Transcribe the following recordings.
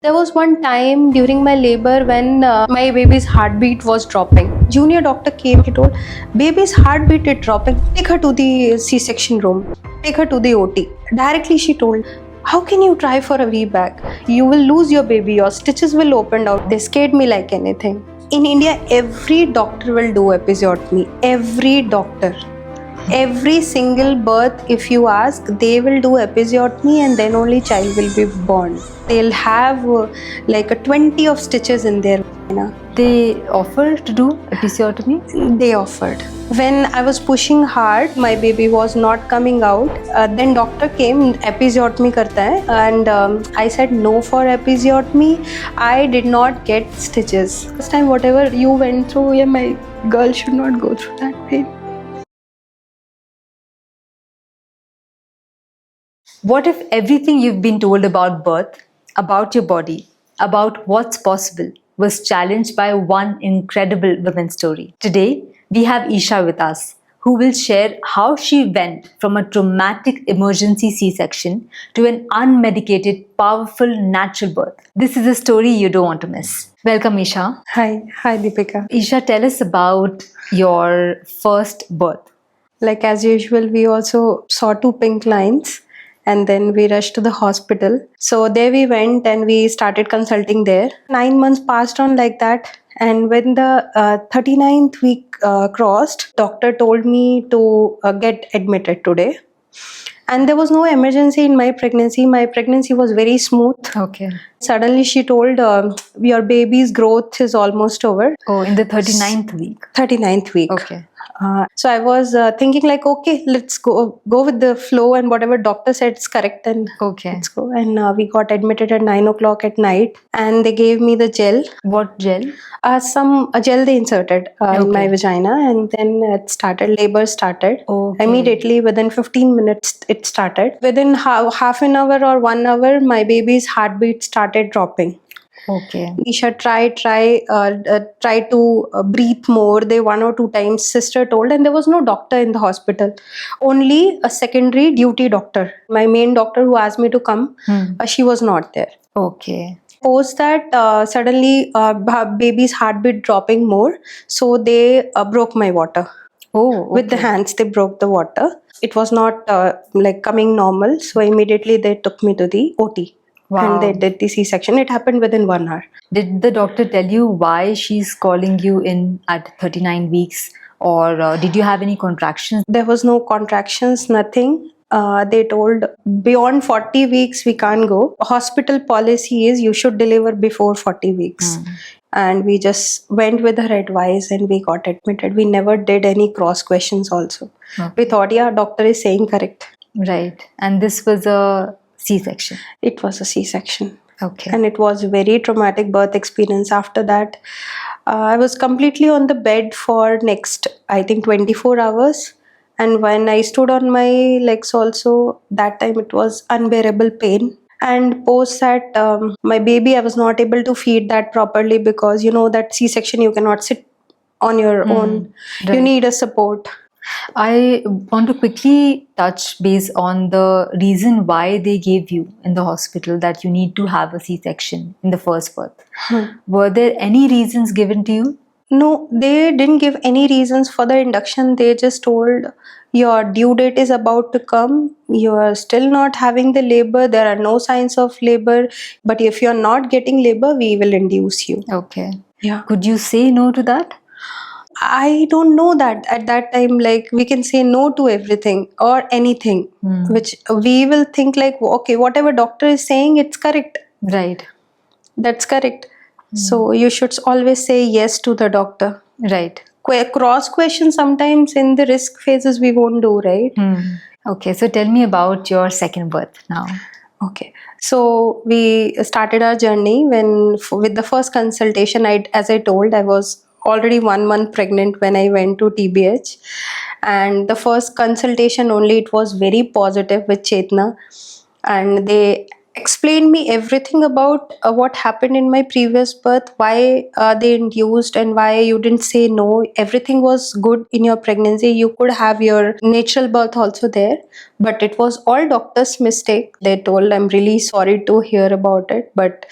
There was one time during my labor when my baby's heartbeat was dropping. Junior doctor came, he told, baby's heartbeat is dropping. Take her to the C-section room. Take her to the OT. Directly she told, how can you try for a VBAC? You will lose your baby, your stitches will open out. They scared me like anything. In India, every doctor will do episiotomy. Every doctor. Every single birth, if you ask, they will do episiotomy and then only child will be born. They'll have like a 20 of stitches in their vagina. They offered to do episiotomy? They offered. When I was pushing hard, my baby was not coming out. Then doctor came, episiotomy karta hai, and I said no for episiotomy. I did not get stitches. This time whatever you went through, yeah, my girl should not go through that pain. What if everything you've been told about birth, about your body, about what's possible was challenged by one incredible women's story? Today, we have Isha with us, who will share how she went from a traumatic emergency C-section to an unmedicated, powerful natural birth. This is a story you don't want to miss. Welcome, Isha. Hi Deepika. Isha, tell us about your first birth. Like as usual, we also saw 2 pink lines. And then we rushed to the hospital. So there we went and we started consulting there. 9 months passed on like that. And when the 39th week crossed, doctor told me to get admitted today. And there was no emergency in my pregnancy. My pregnancy was very smooth. Okay. Suddenly she told, your baby's growth is almost over. Oh, in the 39th week. 39th week. Okay. So I was thinking like, okay, let's go with the flow, and whatever doctor said is correct, and okay, let's go. And we got admitted at 9 o'clock at night, and they gave me the gel. What gel? A gel they inserted in my vagina, and then labor started. Okay. Immediately within 15 minutes it started. Within half an hour or 1 hour, my baby's heartbeat started dropping. Okay. Isha, try to breathe more. They 1 or 2 times sister told, and there was no doctor in the hospital. Only a secondary duty doctor. My main doctor who asked me to come, she was not there. Okay. Post that, suddenly baby's heartbeat dropping more. So they broke my water. Oh, okay. With the hands, they broke the water. It was not like coming normal. So immediately they took me to the OT. Wow. And they did the C-section. It happened within 1 hour. Did the doctor tell you why she's calling you in at 39 weeks? Or did you have any contractions? There was no contractions, nothing. They told beyond 40 weeks we can't go. Hospital policy is you should deliver before 40 weeks. And we just went with her advice and we got admitted. We never did any cross questions also. Okay. We thought, yeah, doctor is saying correct. Right. And this was a C-section? It was a C-section. Okay. And it was a very traumatic birth experience. After that, I was completely on the bed for next, I think, 24 hours. And when I stood on my legs also, that time it was unbearable pain. And post that, my baby, I was not able to feed that properly because, you know, that C-section, you cannot sit on your own. Right. You need a support. I want to quickly touch base on the reason why they gave you in the hospital that you need to have a C-section in the first birth. Were there any reasons given to you? No, they didn't give any reasons for the induction. They just told your due date is about to come. You are still not having the labor. There are no signs of labor. But if you're not getting labor, we will induce you. Okay. Yeah. Could you say no to that? I don't know that at that time, like we can say no to everything or anything, which we will think like, okay, whatever doctor is saying, it's correct. Right. That's correct. So you should always say yes to the doctor. Right. Cross question sometimes in the risk phases we won't do, right? Okay, so tell me about your second birth now. Okay, so we started our journey with the first consultation. As I told, I was already 1 month pregnant when I went to TBH, and the first consultation only, it was very positive with Chetna, and they explained me everything about what happened in my previous birth, why they induced and why you didn't say no. Everything was good in your pregnancy. You could have your natural birth also there, but it was all doctor's mistake. They told, I'm really sorry to hear about it, but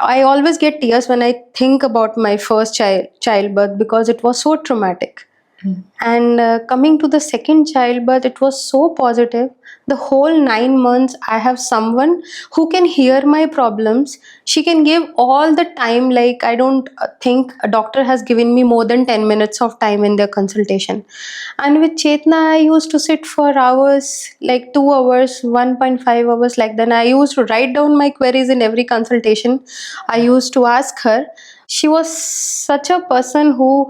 I always get tears when I think about my first childbirth because it was so traumatic. And coming to the second childbirth, it was so positive. The whole 9 months, I have someone who can hear my problems. She can give all the time. Like, I don't think a doctor has given me more than 10 minutes of time in their consultation. And with Chetna, I used to sit for hours, like 2 hours, 1.5 hours, like that. I used to write down my queries in every consultation. I used to ask her. She was such a person who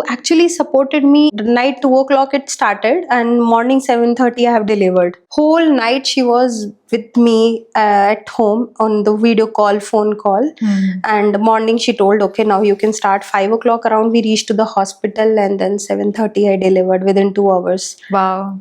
actually supported me. The night 2 o'clock it started, and morning 7:30 I have delivered. Whole night she was with me at home on the video call, phone call. And morning she told, okay, now you can start. 5 o'clock around we reached to the hospital, and then 7:30 I delivered within 2 hours. Wow.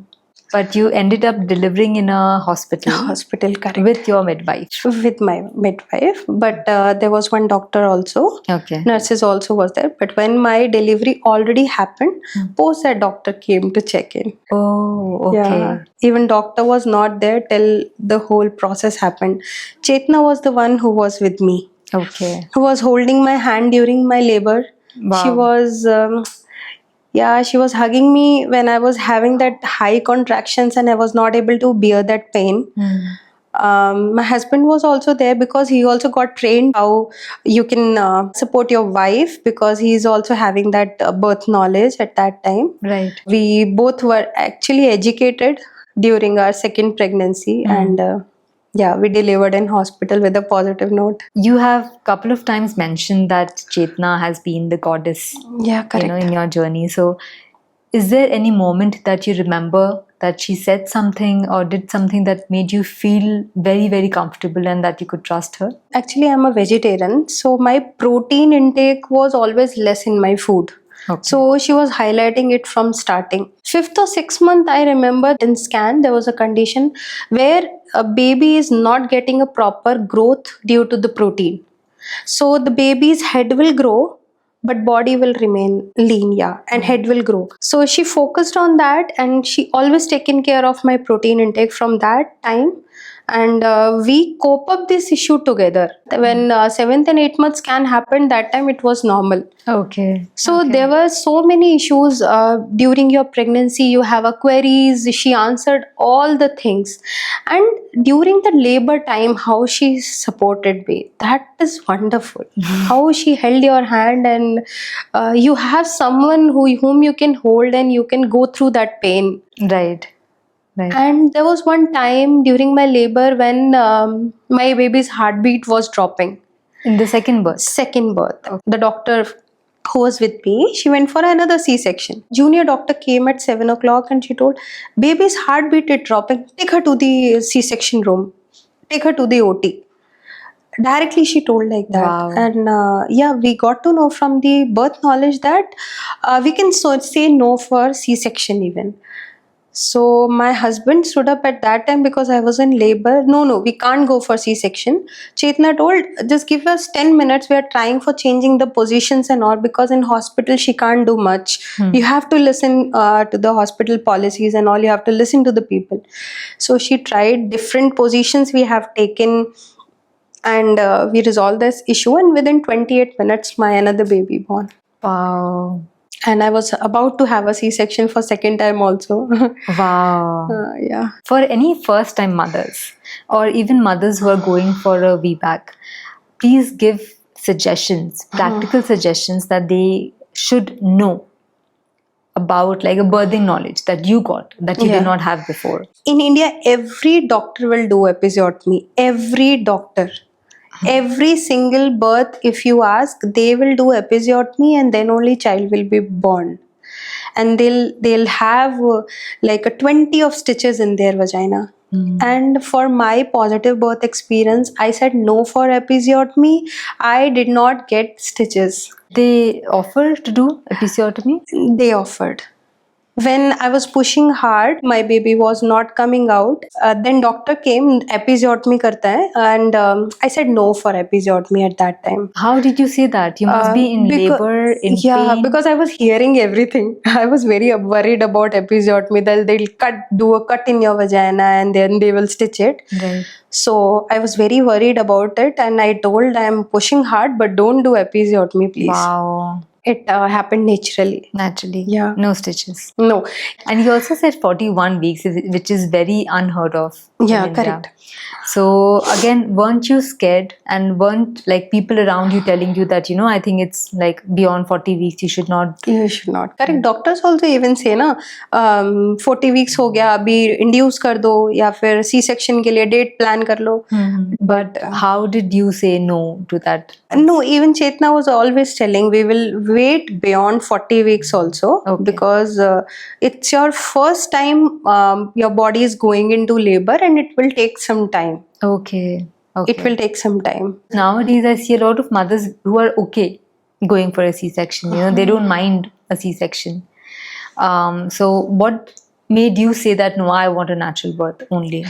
But you ended up delivering in a hospital. Hospital, correct. With your midwife. With my midwife, but there was one doctor also. Okay. Nurses also was there. But when my delivery already happened, post that doctor came to check in. Oh, okay. Yeah. Even doctor was not there till the whole process happened. Chetna was the one who was with me. Okay. Who was holding my hand during my labor. Wow. She was she was hugging me when I was having that high contractions and I was not able to bear that pain. My husband was also there because he also got trained how you can support your wife, because he is also having that birth knowledge at that time. Right. We both were actually educated during our second pregnancy, and we delivered in hospital with a positive note. You have couple of times mentioned that Chetna has been the goddess, Yeah, correct. in your journey. So, is there any moment that you remember that she said something or did something that made you feel very, very comfortable and that you could trust her? Actually, I'm a vegetarian, so my protein intake was always less in my food. Okay. So she was highlighting it from starting. 5th or 6th month, I remember in scan, there was a condition where a baby is not getting a proper growth due to the protein. So the baby's head will grow, but body will remain lean, and head will grow. So she focused on that, and she always taken care of my protein intake from that time. And we cope up this issue together. When 7th and 8th month scan happened, that time it was normal. Okay. So there were so many issues during your pregnancy. You have a queries. She answered all the things, and during the labor time, how she supported me, that is wonderful. How she held your hand, and you have someone whom you can hold, and you can go through that pain. Right. Right. And there was one time during my labor when my baby's heartbeat was dropping. In the second birth? Second birth. The doctor who was with me, she went for another C-section. Junior doctor came at 7 o'clock and she told, baby's heartbeat is dropping. Take her to the C-section room. Take her to the OT. Directly she told like that. Wow. And we got to know from the birth knowledge that we can say no for C-section even. So my husband stood up at that time because I was in labor. No, we can't go for C-section. Chetna told, just give us 10 minutes. We are trying for changing the positions and all, because in hospital she can't do much. You have to listen to the hospital policies and all. You have to listen to the people. So she tried different positions we have taken, and we resolved this issue. And within 28 minutes, my another baby born. Wow. And I was about to have a C-section for second time also. Wow. Yeah. For any first time mothers or even mothers who are going for a VBAC, please give suggestions, practical suggestions that they should know about, like a birthing knowledge that you got, that you did not have before. In India, every doctor will do episiotomy. Every doctor. Every single birth, if you ask, they will do episiotomy, and then only child will be born. And they'll have like a 20 of stitches in their vagina. And for my positive birth experience, I said no for episiotomy. I did not get stitches. They offer to do episiotomy? They offered. When I was pushing hard, my baby was not coming out. Then doctor came, episiotomy karta hai, and I said no for episiotomy at that time. How did you say that? You must be in labor, in yeah, pain. because I was hearing everything. I was very worried about episiotomy. They'll do a cut in your vagina and then they will stitch it. Right. So I was very worried about it, and I told I'm pushing hard, but don't do episiotomy, please. Wow. It happened naturally. Naturally. Yeah. No stitches. No. And you also said 41 weeks, which is very unheard of. Yeah, in India. correct. So again, weren't you scared, and weren't like people around you telling you that, I think it's like beyond 40 weeks, you should not? You should not. Correct. Doctors also even say na 40 weeks हो गया अभी induce कर दो या फिर C-section के लिए date plan कर लो. But how did you say no to that? No, even Chetna was always telling we will wait beyond 40 weeks also. Okay. Because it's your first time your body is going into labor, and it will take some time. Okay. It will take some time. Nowadays, I see a lot of mothers who are okay going for a C-section. They don't mind a C-section. So what made you say that, no, I want a natural birth only?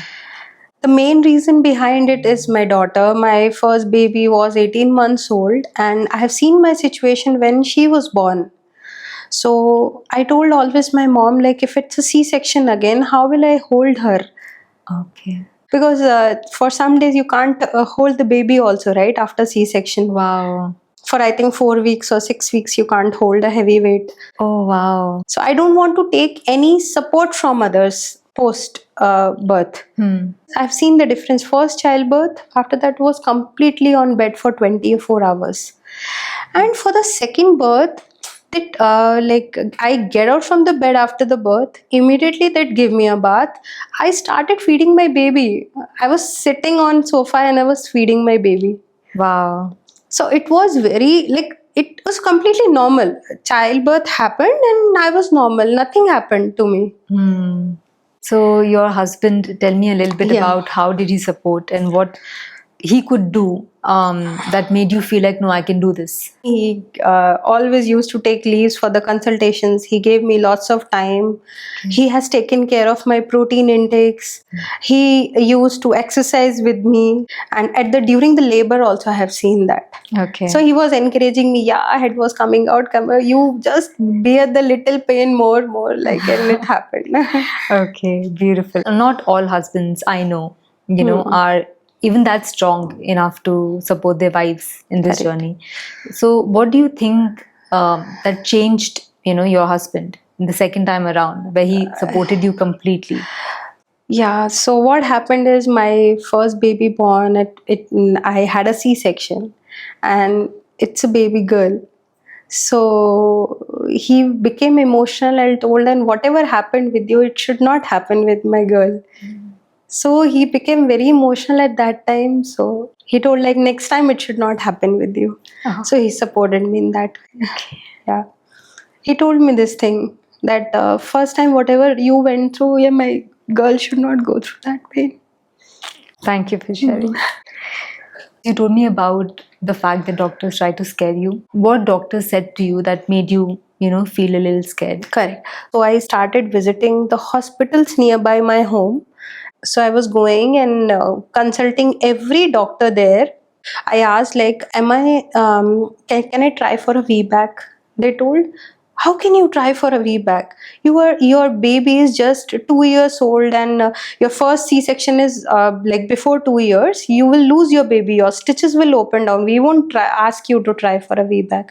The main reason behind it is my daughter. My first baby was 18 months old, and I have seen my situation when she was born. So I told always my mom, like, if it's a C-section again, how will I hold her? Okay. Because for some days you can't hold the baby also, right? After C-section. Wow. For I think 4 weeks or 6 weeks, you can't hold a heavy weight. Oh, wow. So I don't want to take any support from others post birth. I've seen the difference. First childbirth, after that was completely on bed for 24 hours. And for the second birth, I get out from the bed after the birth, immediately they'd give me a bath. I started feeding my baby. I was sitting on sofa and I was feeding my baby. Wow. So it was it was completely normal. Childbirth happened and I was normal. Nothing happened to me. So your husband, tell me a little bit about how did he support and what he could do that made you feel like, no, I can do this. He always used to take leaves for the consultations. He gave me lots of time. He has taken care of my protein intakes. He used to exercise with me, and during the labor also I have seen that. Okay. So he was encouraging me. Yeah, head was coming out. You just bear the little pain more, and it happened. Okay, beautiful. Not all husbands I know, are even that strong enough to support their wives in this journey. So what do you think that changed, your husband in the second time around, where he supported you completely? Yeah, so what happened is my first baby born, I had a C-section, and it's a baby girl. So he became emotional and told, and whatever happened with you, it should not happen with my girl. So he became very emotional at that time. So he told, like, next time it should not happen with you. So he supported me in that way. Okay. Yeah. He told me this thing that first time whatever you went through, my girl should not go through that pain. Thank you for sharing. You told me about the fact that doctors try to scare you. What doctors said to you that made you, feel a little scared? Correct. So I started visiting the hospitals nearby my home. So I was going and consulting every doctor there. I asked, like, can I try for a VBAC? They told, how can you try for a VBAC? Your baby is just 2 years old, and your first C-section is before 2 years. You will lose your baby. Your stitches will open down. We won't ask you to try for a VBAC.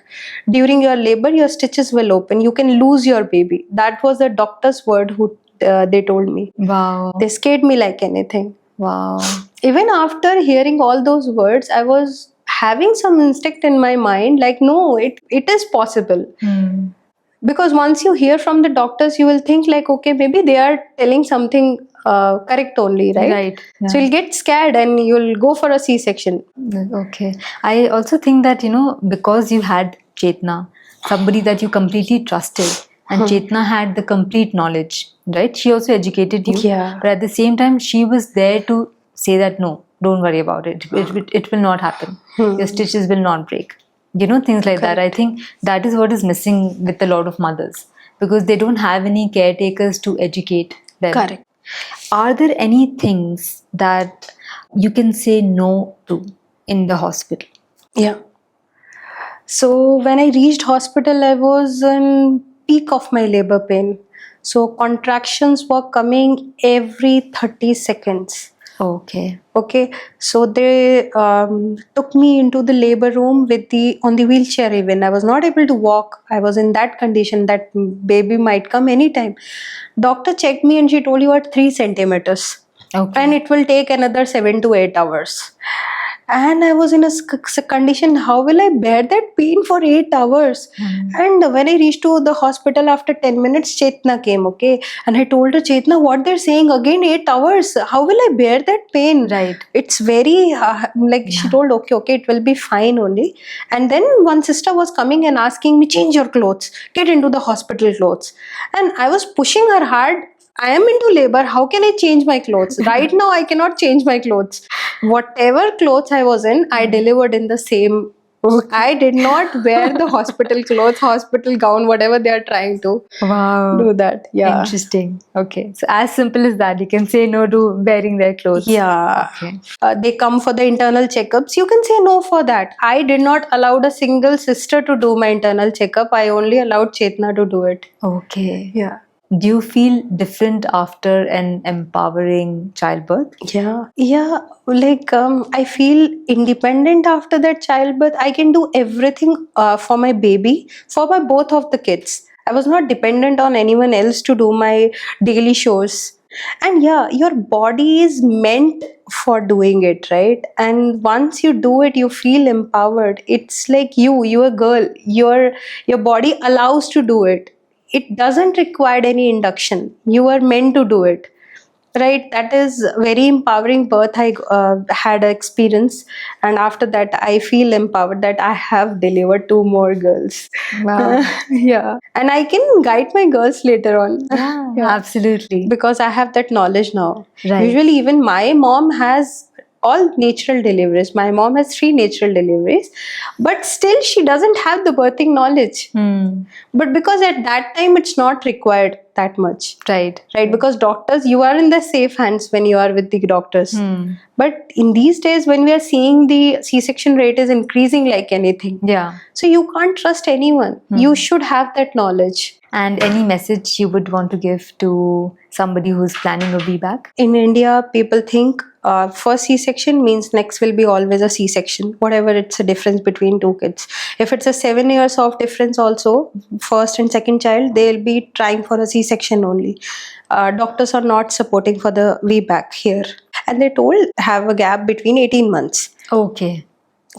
During your labor, your stitches will open. You can lose your baby. That was the doctor's word who they told me. Wow. They scared me like anything. Wow. Even after hearing all those words, I was having some instinct in my mind, like, no, it is possible. Because once you hear from the doctors, you will think like, okay, maybe they are telling something correct only, right? Right. Yeah. So you'll get scared and you'll go for a C-section. Okay. I also think that, because you had Chetna, somebody that you completely trusted, and Chetna had the complete knowledge, right? She also educated you. Yeah. But at the same time, she was there to say that, no, don't worry about it. It will not happen. Your stitches will not break. Things like that. I think that is what is missing with a lot of mothers. because they don't have any caretakers to educate them. Correct. Are there any things that you can say no to in the hospital? Yeah. So when I reached hospital, I was in peak of my labor pain. So contractions were coming every 30 seconds. Okay. Okay, so they took me into the labor room with the on the wheelchair. Even I was not able to walk. I was in that condition that baby might come anytime. Doctor checked me and she told you are 3 centimeters, Okay. and it will take another 7 to 8 hours. And I was in a condition. How will I bear that pain for 8 hours? And when I reached to the hospital after 10 minutes, Chetna came. Okay, and I told her, Chetna, what they're saying again? 8 hours. How will I bear that pain? Right. It's very she told, okay, it will be fine only. And then one sister was coming and asking me, change your clothes, get into the hospital clothes. And I was pushing her hard. I am into labor. How can I change my clothes? Right now, I cannot change my clothes. Whatever clothes I was in, I delivered in the same. I did not wear the hospital clothes, hospital gown, whatever they are trying to Wow. do that. Yeah. Interesting. Okay. So as simple as that, you can say no to wearing their clothes. Yeah. Okay. They come for the internal checkups. You can say no for that. I did not allow a single sister to do my internal checkup. I only allowed Chetna to do it. Okay. Yeah. Do you feel different after an empowering childbirth? Yeah, like I feel independent after that childbirth. I can do everything for my baby, for my both of the kids. I was not dependent on anyone else to do my daily chores. And yeah, your body is meant for doing it, right? And once you do it, you feel empowered. It's like you're a girl. Your body allows to do it. It doesn't require any induction. You are meant to do it, right? That is very empowering birth. I had an experience, and after that I feel empowered that I have delivered 2 more girls. Wow. Yeah, and I can guide my girls later on. Yeah, absolutely. Because I have that knowledge now. Right. Usually even my mom has all natural deliveries. My mom has 3 natural deliveries, but still she doesn't have the birthing knowledge. But because at that time it's not required that much. Right. Because doctors, you are in the safe hands when you are with the doctors. But in these days, when we are seeing the C-section rate is increasing like anything, Yeah. so you can't trust anyone. You should have that knowledge. And any message you would want to give to somebody who's planning a VBAC? In India, people think first C-section means next will be always a C-section, whatever it's a difference between 2 kids. If it's a 7 years of difference also, first and second child, they'll be trying for a C-section only. Doctors are not supporting for the VBAC here. And they told have a gap between 18 months. Okay.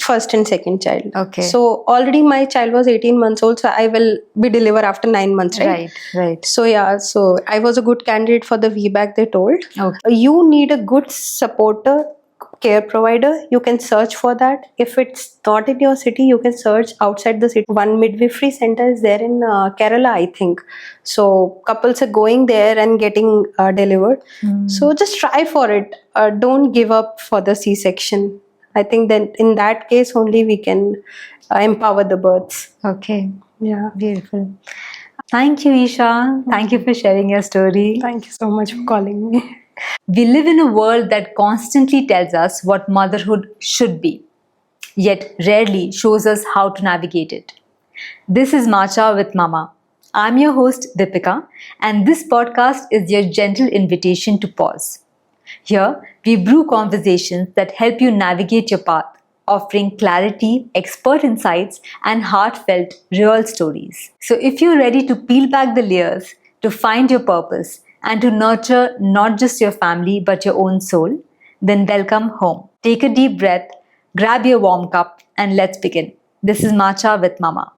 First and second child. Okay. So already my child was 18 months old, so I will be delivered after 9 months, right? Right. So yeah, so I was a good candidate for the VBAC, they told. Okay. You need a good supporter, care provider. You can search for that. If it's not in your city, you can search outside the city. One midwifery center is there in Kerala, I think. So couples are going there and getting delivered. So just try for it. Don't give up for the C-section. I think that in that case only we can empower the births. Okay. Yeah. Beautiful. Thank you, Isha. Thank you for sharing your story. Thank you so much for calling me. We live in a world that constantly tells us what motherhood should be, yet rarely shows us how to navigate it. This is Matcha with Mama. I'm your host, Deepika, and this podcast is your gentle invitation to pause. Here, we brew conversations that help you navigate your path, offering clarity, expert insights, and heartfelt, real stories. So if you're ready to peel back the layers, to find your purpose, and to nurture not just your family but your own soul, then welcome home. Take a deep breath, grab your warm cup, and let's begin. This is Matcha with Mama.